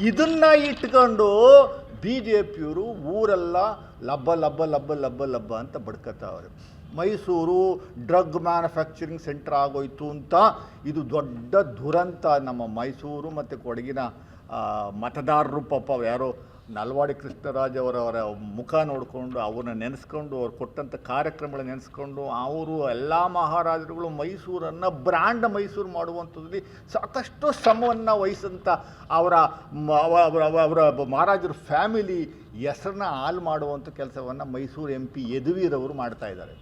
ಇದನ್ನು ಇಟ್ಕೊಂಡು B J ಪಿಯವರು ಊರೆಲ್ಲ ಲಬ್ಬ ಲಬ್ಬ ಲಬ್ಬ ಲಬ್ಬ ಲಬ್ಬ ಅಂತ ಬಡ್ಕತ್ತವ್ರೆ. ಮೈಸೂರು ಡ್ರಗ್ ಮ್ಯಾನುಫ್ಯಾಕ್ಚರಿಂಗ್ ಸೆಂಟರ್ ಆಗೋಯ್ತು ಅಂತ ಇದು ದೊಡ್ಡ ದುರಂತ. ನಮ್ಮ ಮೈಸೂರು ಮತ್ತು ಕೊಡಗಿನ ಮತದಾರರು ಪಾಪ ಯಾರೋ ನಲ್ವಾಡಿ ಕೃಷ್ಣರಾಜ್ ಅವರ ಮುಖ ನೋಡಿಕೊಂಡು ಅವ್ರನ್ನ ನೆನೆಸ್ಕೊಂಡು ಅವ್ರು ಕೊಟ್ಟಂಥ ಕಾರ್ಯಕ್ರಮಗಳನ್ನ ನೆನೆಸ್ಕೊಂಡು ಅವರು ಎಲ್ಲ ಮಹಾರಾಜರುಗಳು ಮೈಸೂರನ್ನು ಬ್ರ್ಯಾಂಡ್ ಮೈಸೂರು ಮಾಡುವಂಥದ್ರಲ್ಲಿ ಸಾಕಷ್ಟು ಶ್ರಮವನ್ನು ವಹಿಸಂಥ ಅವರ ಮಹಾರಾಜರ ಫ್ಯಾಮಿಲಿ ಹೆಸರನ್ನ ಹಾಳು ಮಾಡುವಂಥ ಕೆಲಸವನ್ನು ಮೈಸೂರು MP ಯದುವೀರವರು ಮಾಡ್ತಾಯಿದ್ದಾರೆ.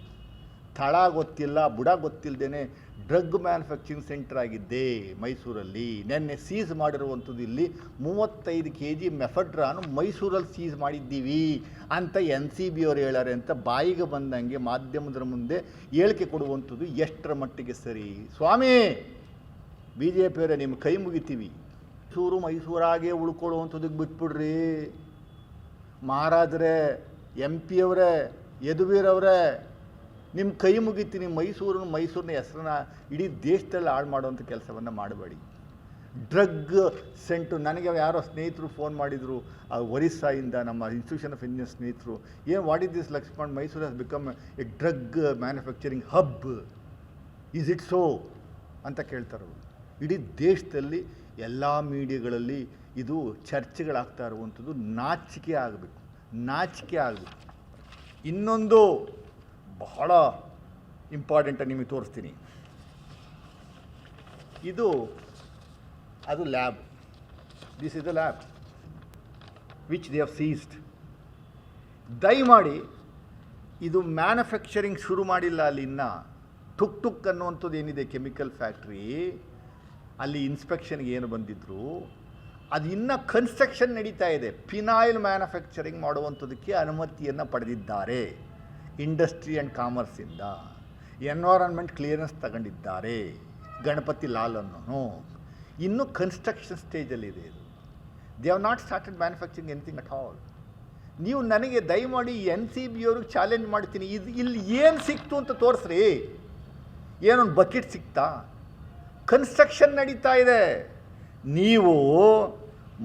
ತಳ ಗೊತ್ತಿಲ್ಲ ಬುಡ ಗೊತ್ತಿಲ್ಲದೇ ಡ್ರಗ್ ಮ್ಯಾನುಫ್ಯಾಕ್ಚರಿಂಗ್ ಸೆಂಟರ್ ಆಗಿದ್ದೆ ಮೈಸೂರಲ್ಲಿ. ನೆನ್ನೆ ಸೀಸ್ ಮಾಡಿರುವಂಥದ್ದು ಇಲ್ಲಿ 35 kg ಮೆಫಡ್ರಾನು ಮೈಸೂರಲ್ಲಿ ಸೀಸ್ ಮಾಡಿದ್ದೀವಿ ಅಂತ NCB ಅವರು ಹೇಳಾರೆ ಅಂತ ಬಾಯಿಗೆ ಬಂದಂಗೆ ಮಾಧ್ಯಮದ ಮುಂದೆ ಹೇಳಿಕೆ ಕೊಡುವಂಥದ್ದು ಎಷ್ಟರ ಮಟ್ಟಿಗೆ ಸರಿ? ಸ್ವಾಮಿ BJP ಅವರೇ, ನಿಮ್ಮ ಕೈ ಮುಗಿತೀವಿ. ಮೈಸೂರಾಗೆ ಉಳ್ಕೊಳ್ಳುವಂಥದ್ದಕ್ಕೆ ಬಿಟ್ಬಿಡ್ರಿ. ಮಹಾರಾಜರೇ, MP ಅವರೇ, ಯದುವೀರವರೇ, ನಿಮ್ಮ ಕೈ ಮುಗಿತೀನಿ. ಮೈಸೂರಿನ ಹೆಸರನ್ನ ಇಡೀ ದೇಶದಲ್ಲಿ ಹಾಳು ಮಾಡುವಂಥ ಕೆಲಸವನ್ನು ಮಾಡಬೇಡಿ. ಡ್ರಗ್ ಸೆಂಟು ನನಗೆ ಯಾರೋ ಸ್ನೇಹಿತರು ಫೋನ್ ಮಾಡಿದರು ಒರಿಸ್ಸಾಯಿಂದ, ನಮ್ಮ ಇನ್ಸ್ಟಿಟ್ಯೂಷನ್ ಆಫ್ ಇಂಜಿನಿಯರ್ ಸ್ನೇಹಿತರು. What is this Lakshman, Mysuru has become a drug manufacturing hub, is it so ಅಂತ ಕೇಳ್ತಾರೆ. ಇಡೀ ದೇಶದಲ್ಲಿ ಎಲ್ಲ ಮೀಡಿಯಾಗಳಲ್ಲಿ ಇದು ಚರ್ಚೆಗಳಾಗ್ತಾ ಇರುವಂಥದ್ದು ನಾಚಿಕೆ ಆಗಬೇಕು. ಇನ್ನೊಂದು ಬಹಳ ಇಂಪಾರ್ಟೆಂಟಾಗಿ ನಿಮಗೆ ತೋರಿಸ್ತೀನಿ. ಅದು lab. This is the lab which they have ceased. ದಯಮಾಡಿ ಇದು ಮ್ಯಾನುಫ್ಯಾಕ್ಚರಿಂಗ್ ಶುರು ಮಾಡಿಲ್ಲ ಅಲ್ಲಿ. ಇನ್ನು ಟುಕ್ ಅನ್ನುವಂಥದ್ದು ಏನಿದೆ ಕೆಮಿಕಲ್ ಫ್ಯಾಕ್ಟ್ರಿ, ಅಲ್ಲಿ ಇನ್ಸ್ಪೆಕ್ಷನ್ಗೆ ಏನು ಬಂದಿದ್ರು, ಅದು ಇನ್ನೂ ಕನ್ಸ್ಟ್ರಕ್ಷನ್ ನಡೀತಾ ಇದೆ. ಫಿನಾಯಿಲ್ ಮ್ಯಾನುಫ್ಯಾಕ್ಚರಿಂಗ್ ಮಾಡುವಂಥದ್ದಕ್ಕೆ ಅನುಮತಿಯನ್ನು ಪಡೆದಿದ್ದಾರೆ ಇಂಡಸ್ಟ್ರಿ ಆ್ಯಂಡ್ ಕಾಮರ್ಸಿಂದ. ಎನ್ವೈರನ್ಮೆಂಟ್ ಕ್ಲಿಯರೆನ್ಸ್ ತಗೊಂಡಿದ್ದಾರೆ ಗಣಪತಿ ಲಾಲ್ ಅನ್ನೋನು. ಇನ್ನೂ ಕನ್ಸ್ಟ್ರಕ್ಷನ್ ಸ್ಟೇಜಲ್ಲಿದೆ ಇದು. They have not started manufacturing anything at all. ನೀವು ನನಗೆ ದಯಮಾಡಿ NCB ಅವ್ರಿಗೆ ಚಾಲೆಂಜ್ ಮಾಡ್ತೀನಿ, ಇಲ್ಲಿ ಏನು ಸಿಕ್ತು ಅಂತ ತೋರಿಸ್ರಿ. ಏನೊಂದು ಬಕೆಟ್ ಸಿಕ್ತಾ? ಕನ್ಸ್ಟ್ರಕ್ಷನ್ ನಡೀತಾ ಇದೆ. ನೀವು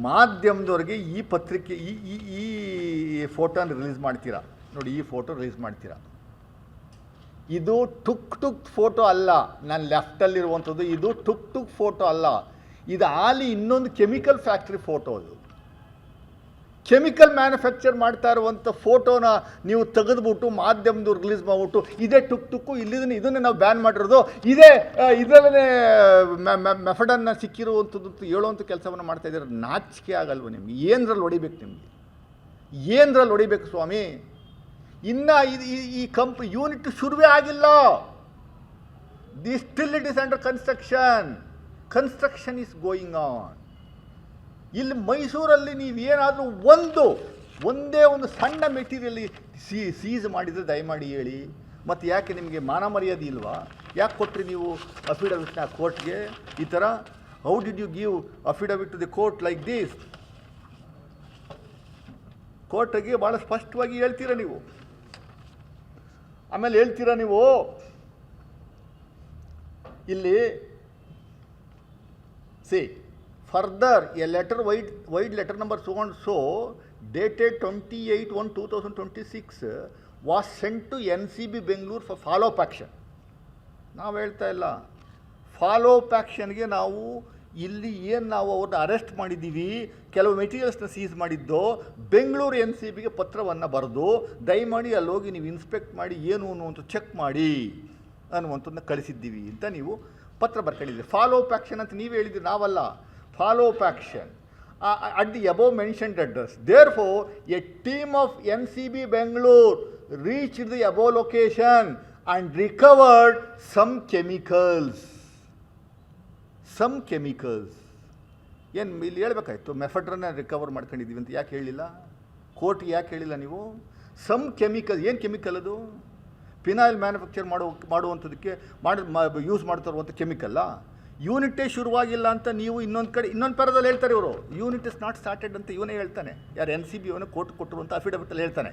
ಮಾಧ್ಯಮದವ್ರಿಗೆ ಈ ಪತ್ರಿಕೆ ಈ ಫೋಟೋನ ರಿಲೀಸ್ ಮಾಡ್ತೀರಾ ನೋಡಿ, ಈ ಫೋಟೋ ರಿಲೀಸ್ ಮಾಡ್ತೀರಾ. ಇದು ಟುಕ್ ಫೋಟೋ ಅಲ್ಲ, ನನ್ನ ಲೆಫ್ಟಲ್ಲಿರುವಂಥದ್ದು ಇದು ಟುಕ್ ಫೋಟೋ ಅಲ್ಲ. ಇದು ಆಲಿ ಇನ್ನೊಂದು ಕೆಮಿಕಲ್ ಫ್ಯಾಕ್ಟ್ರಿ ಫೋಟೋ. ಅದು ಕೆಮಿಕಲ್ ಮ್ಯಾನುಫ್ಯಾಕ್ಚರ್ ಮಾಡ್ತಾ ಇರುವಂಥ ಫೋಟೋನ ನೀವು ತೆಗೆದುಬಿಟ್ಟು ಮಾಧ್ಯಮದವ್ರು ರಿಲೀಸ್ ಮಾಡಿಬಿಟ್ಟು ಇದೇ ಟುಕ್ಕು ಇದನ್ನೇ ನಾವು ಬ್ಯಾನ್ ಮಾಡಿರೋದು, ಇದರಲ್ಲೇ ಮೆಫಡನ್ನು ಸಿಕ್ಕಿರುವಂಥದ್ದು ಹೇಳುವಂಥ ಕೆಲಸವನ್ನು ಮಾಡ್ತಾ ಇದ್ದಾರೆ. ನಾಚಿಕೆ ಆಗಲ್ವ ನಿಮ್ಗೆ? ಏನರಲ್ಲಿ ಹೊಡಿಬೇಕು ನಿಮಗೆ? ಏನರಲ್ಲಿ ಹೊಡಿಬೇಕು ಸ್ವಾಮಿ? ಇನ್ನು ಈ ಯೂನಿಟ್ ಶುರುವೇ ಆಗಿಲ್ಲ. Still it is under construction is going on. ಇಲ್ಲಿ ಮೈಸೂರಲ್ಲಿ ನೀವೇನಾದರೂ ಒಂದೇ ಒಂದು ಸಣ್ಣ ಮೆಟೀರಿಯಲ್ ಸೀಸ್ ಮಾಡಿದರೆ ದಯಮಾಡಿ ಹೇಳಿ. ಮತ್ತು ಯಾಕೆ ನಿಮಗೆ ಮಾನ ಮರ್ಯಾದೆ ಇಲ್ವಾ? ಯಾಕೆ ಕೊಟ್ಟರಿ ನೀವು ಅಫಿಡವಿಟ್ನ ಕೋರ್ಟ್ಗೆ ಈ ಥರ? How did you give affidavit to the court like this? ಕೋರ್ಟ್ಗೆ ಭಾಳ ಸ್ಪಷ್ಟವಾಗಿ ಹೇಳ್ತೀರಾ ನೀವು. ಆಮೇಲೆ ಹೇಳ್ತೀರಾ ನೀವು ಇಲ್ಲಿ further a letter wide letter number so and so dated 28/1/2026 was sent to NCB Bengaluru for follow-up action. ನಾವು ಹೇಳ್ತಾ ಇಲ್ಲ, ಫಾಲೋಅಪ್ ಆ್ಯಕ್ಷನ್ಗೆ ನಾವು ಇಲ್ಲಿ ನಾವು ಅವ್ರನ್ನ ಅರೆಸ್ಟ್ ಮಾಡಿದ್ದೀವಿ, ಕೆಲವು ಮೆಟೀರಿಯಲ್ಸ್ನ ಸೀಸ್ ಮಾಡಿದ್ದು, ಬೆಂಗಳೂರು NCBಗೆ ಪತ್ರವನ್ನು ಬರೆದು ದಯಮಾಡಿ ಅಲ್ಲಿ ಹೋಗಿ ನೀವು ಇನ್ಸ್ಪೆಕ್ಟ್ ಮಾಡಿ ಏನು ಅನ್ನುವಂಥ ಚೆಕ್ ಮಾಡಿ ಅನ್ನುವಂಥದ್ದನ್ನ ಕಳಿಸಿದ್ದೀವಿ ಅಂತ ನೀವು ಪತ್ರ ಬರ್ಕೊಂಡಿದ್ದೀರಿ. ಫಾಲೋಅಪ್ ಆ್ಯಕ್ಷನ್ ಅಂತ ನೀವು ಹೇಳಿದ್ದೀರಿ, ನಾವಲ್ಲ. Follow-up action at the above mentioned address. Therefore, a team of NCB Bangalore reached the above location and recovered some chemicals. ಏನು ಇಲ್ಲಿ ಹೇಳ್ಬೇಕಾಯ್ತು? ಮೆಫಡ್ರನ್ನ ರಿಕವರ್ ಮಾಡ್ಕೊಂಡಿದ್ದೀವಿ ಅಂತ ಯಾಕೆ ಹೇಳಿಲ್ಲ? ಕೋರ್ಟ್ಗೆ ಯಾಕೆ ಹೇಳಿಲ್ಲ ನೀವು? Some chemical. ಏನು ಕೆಮಿಕಲ್ ಅದು? ಫಿನಾಯಿಲ್ ಮ್ಯಾನುಫ್ಯಾಕ್ಚರ್ ಮಾಡುವಂಥದ್ದಕ್ಕೆ ಯೂಸ್ ಮಾಡ್ತಾ ಇರುವಂಥ ಕೆಮಿಕಲ್ಲ. ಯೂನಿಟೇ ಶುರುವಾಗಿಲ್ಲ ಅಂತ ನೀವು ಇನ್ನೊಂದು ಪರದಲ್ಲಿ ಹೇಳ್ತಾರೆ ಇವರು. ಯೂನಿಟ್ ಇಸ್ ನಾಟ್ ಸ್ಟಾರ್ಟೆಡ್ ಅಂತ ಇವನೇ ಹೇಳ್ತಾನೆ. ಯಾರು NCB ಅವನೇ ಕೋರ್ಟ್ ಕೊಟ್ಟಿರುವಂಥ ಅಫಿಡವಿಟಲ್ಲಿ ಹೇಳ್ತಾನೆ.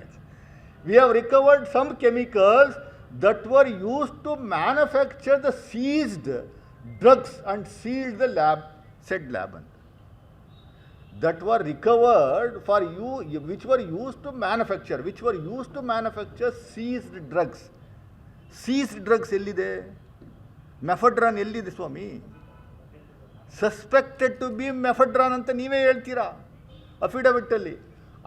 We have recovered some chemicals that were used to manufacture the seized drugs and sealed the lab, said lab ಅಂತ. that were recovered for you, which were used to manufacture seized drugs. Seized drugs ಎಲ್ಲಿದೆ? ಮೆಫಡ್ರಾನ್ ಎಲ್ಲಿದೆ ಸ್ವಾಮಿ? Suspected to B ಮೆಫಡ್ರಾನ್ ಅಂತ ನೀವೇ ಹೇಳ್ತೀರಾ ಅಫಿಡವಿಟ್ಟಲ್ಲಿ.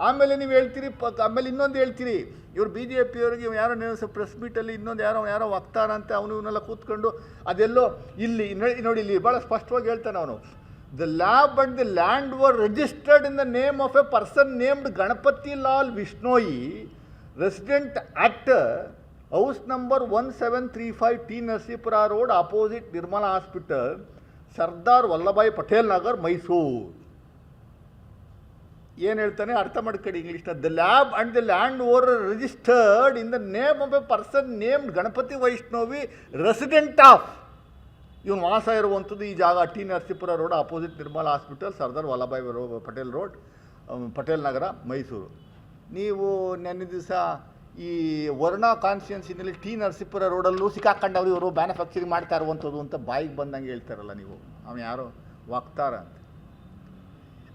ಆಮೇಲೆ ನೀವು ಹೇಳ್ತೀರಿ, ಆಮೇಲೆ ಇನ್ನೊಂದು ಹೇಳ್ತೀರಿ, ಇವರು ಬಿ ಜೆ ಪಿಯವರಿಗೆ ಯಾರೋ ಪ್ರೆಸ್ ಮೀಟಲ್ಲಿ ಇನ್ನೊಂದು ಯಾರೋ ವಕ್ತಾರ ಅಂತ ಅವನು ಇವನ್ನೆಲ್ಲ ಕೂತ್ಕೊಂಡು ಅದೆಲ್ಲೋ ಇಲ್ಲಿ ನೋಡಿ, ಇಲ್ಲಿ ಭಾಳ ಸ್ಪಷ್ಟವಾಗಿ ಹೇಳ್ತಾನೆ ಅವನು. The lab and the land were registered in the name of a person named Ganapati Lal Vishnoi, resident at house number 1735 T. Narsipura Road, opposite Nirmala Hospital, Sardar Vallabhai Patel Nagar, Mysore. ಏನು ಹೇಳ್ತಾನೆ ಅರ್ಥ ಮಾಡ್ಕೊಳ್ಳಿ ಇಂಗ್ಲೀಷ್ನ. The lab and the land or registered in the name of a person named Ganapathi Vaishnavi, resident of, ಇವನು ವಾಸ ಇರುವಂಥದ್ದು ಈ ಜಾಗ T Narasipura road, opposite Nirmala hospital, Sardar Vallabhbhai Patel road, Patel Nagar, Mysuru. ನೀವು ನೆನ್ನೆ ದಿವಸ ಈ ವರ್ಣ ಕಾನ್ಸ್ಟಿಟ್ಯೂನ್ಸಿನಲ್ಲಿ ಟಿ ನರಸೀಪುರ ರೋಡಲ್ಲೂ ಸಿಕ್ಕಾಕೊಂಡವ್ರು ಇವರು ಮ್ಯಾನುಫ್ಯಾಕ್ಚರಿಂಗ್ ಮಾಡ್ತಾ ಇರುವಂಥದ್ದು ಅಂತ ಬಾಯಿಗೆ ಬಂದಂಗೆ ಹೇಳ್ತಾರಲ್ಲ ನೀವು. ಅವನು ಯಾರೋ ವಕ್ತಾರ ಅಂತ,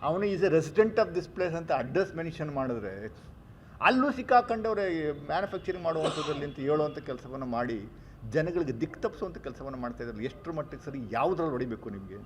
ಅವನು is A resident of this place ಅಂತ ಅಡ್ರೆಸ್ ಮೆನ್ಷನ್ ಮಾಡಿದ್ರೆ ಅಲ್ಲೂ ಸಿಕ್ಕಾಕೊಂಡವ್ರೆ ಮ್ಯಾನುಫ್ಯಾಕ್ಚರಿಂಗ್ ಮಾಡುವಂಥದ್ರಲ್ಲಿ ಅಂತ ಹೇಳುವಂಥ ಕೆಲಸವನ್ನು ಮಾಡಿ ಜನಗಳಿಗೆ ದಿಕ್ಕು ತಪ್ಪಿಸುವಂಥ ಕೆಲಸವನ್ನು ಮಾಡ್ತಾಯಿದ್ದಾರೆ. ಎಷ್ಟರ ಮಟ್ಟಿಗೆ ಸರಿ, ಯಾವುದ್ರಲ್ಲಿ ಹೊಡಿಬೇಕು ನಿಮಗೆ?